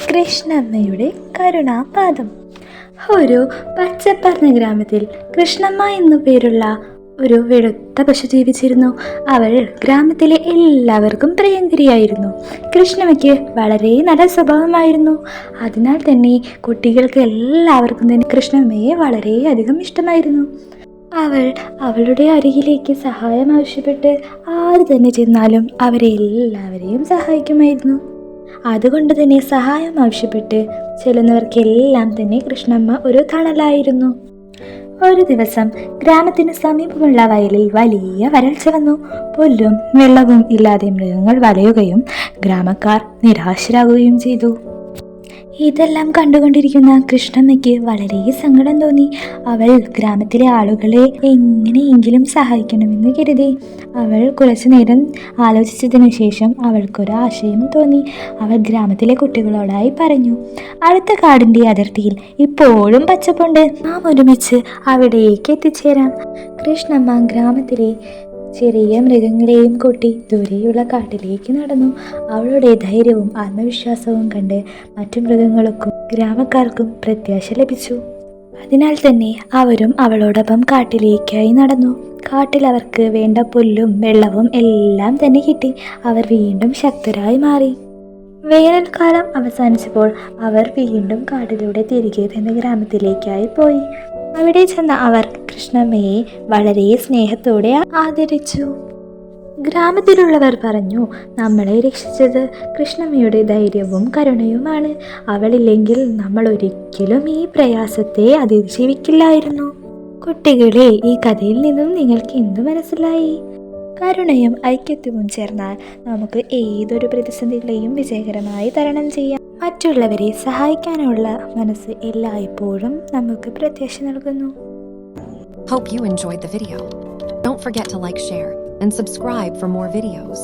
കൃഷ്ണമ്മയുടെ കരുണാപാദം. ഒരു പച്ചപ്പറഞ്ഞ ഗ്രാമത്തിൽ കൃഷ്ണമ്മ എന്നു പേരുള്ള ഒരു വെളുത്ത പശു ജീവിച്ചിരുന്നു. അവൾ ഗ്രാമത്തിലെ എല്ലാവർക്കും പ്രിയങ്കരിയായിരുന്നു. കൃഷ്ണമ്മയ്ക്ക് വളരെ നല്ല സ്വഭാവമായിരുന്നു. അതിനാൽ തന്നെ കുട്ടികൾക്ക് എല്ലാവർക്കും തന്നെ കൃഷ്ണമ്മയെ വളരെയധികം ഇഷ്ടമായിരുന്നു. അവൾ അവളുടെ അരികിലേക്ക് സഹായം ആവശ്യപ്പെട്ട് ആര് തന്നെ ചെന്നാലും അവരെ എല്ലാവരെയും സഹായിക്കുമായിരുന്നു. അതുകൊണ്ട് തന്നെ സഹായം ആവശ്യപ്പെട്ട് ചെല്ലുന്നവർക്കെല്ലാം തന്നെ കൃഷ്ണമ്മ ഒരു തണലായിരുന്നു. ഒരു ദിവസം ഗ്രാമത്തിന് സമീപമുള്ള വയലിൽ വലിയ വരൾച്ച വന്നു. പുല്ലും വെള്ളവും ഇല്ലാതെ മൃഗങ്ങൾ വലയുകയും ഗ്രാമക്കാർ നിരാശരാകുകയും ചെയ്തു. ഇതെല്ലാം കണ്ടുകൊണ്ടിരിക്കുന്ന കൃഷ്ണമ്മയ്ക്ക് വളരെ സങ്കടം തോന്നി. അവൾ ഗ്രാമത്തിലെ ആളുകളെ എങ്ങനെയെങ്കിലും സഹായിക്കണമെന്ന് കരുതി. അവൾ കുറച്ചു നേരം ആലോചിച്ചതിനു ശേഷം അവൾക്കൊരു ആശയം തോന്നി. അവൾ ഗ്രാമത്തിലെ കുട്ടികളോടായി പറഞ്ഞു, അടുത്ത കാടിൻ്റെ അതിർത്തിയിൽ ഇപ്പോഴും പച്ചപ്പുണ്ട്, നാം ഒരുമിച്ച് അവിടേക്ക് എത്തിച്ചേരാം. കൃഷ്ണമ്മ ഗ്രാമത്തിലെ ചെറിയ മൃഗങ്ങളെയും കൂട്ടി ദൂരെയുള്ള കാട്ടിലേക്ക് നടന്നു. അവളുടെ ധൈര്യവും ആത്മവിശ്വാസവും കണ്ട് മറ്റു മൃഗങ്ങൾക്കും ഗ്രാമക്കാർക്കും പ്രത്യാശ ലഭിച്ചു. അതിനാൽ തന്നെ അവരും അവളോടൊപ്പം കാട്ടിലേക്കായി നടന്നു. കാട്ടിൽ അവർക്ക് വേണ്ട പുല്ലും വെള്ളവും എല്ലാം തന്നെ കിട്ടി. അവർ വീണ്ടും ശക്തരായി മാറി. വേനൽക്കാലം അവസാനിച്ചപ്പോൾ അവർ വീണ്ടും കാട്ടിലൂടെ തിരികെ തന്നെ ഗ്രാമത്തിലേക്കായി പോയി. അവിടെ ചെന്ന അവർ കൃഷ്ണമ്മയെ വളരെ സ്നേഹത്തോടെ ആദരിച്ചു. ഗ്രാമത്തിലുള്ളവർ പറഞ്ഞു, നമ്മളെ രക്ഷിച്ചത് കൃഷ്ണമ്മയുടെ ധൈര്യവും കരുണയുമാണ്. അവളില്ലെങ്കിൽ നമ്മൾ ഒരിക്കലും ഈ പ്രയാസത്തെ അതിജീവിക്കില്ലായിരുന്നു. കുട്ടികളെ, ഈ കഥയിൽ നിന്നും നിങ്ങൾക്ക് എന്തു മനസ്സിലായി? കരുണയും ഐക്യത്വവും ചേർന്നാൽ നമുക്ക് ഏതൊരു പ്രതിസന്ധികളെയും വിജയകരമായി തരണം ചെയ്യാം. മറ്റുള്ളവരെ സഹായിക്കാനുള്ള മനസ്സ് എല്ലായ്പ്പോഴും നമുക്ക് പ്രത്യാശ നൽകുന്നു. Hope you enjoyed the video. Don't forget to like, share, and subscribe for more videos.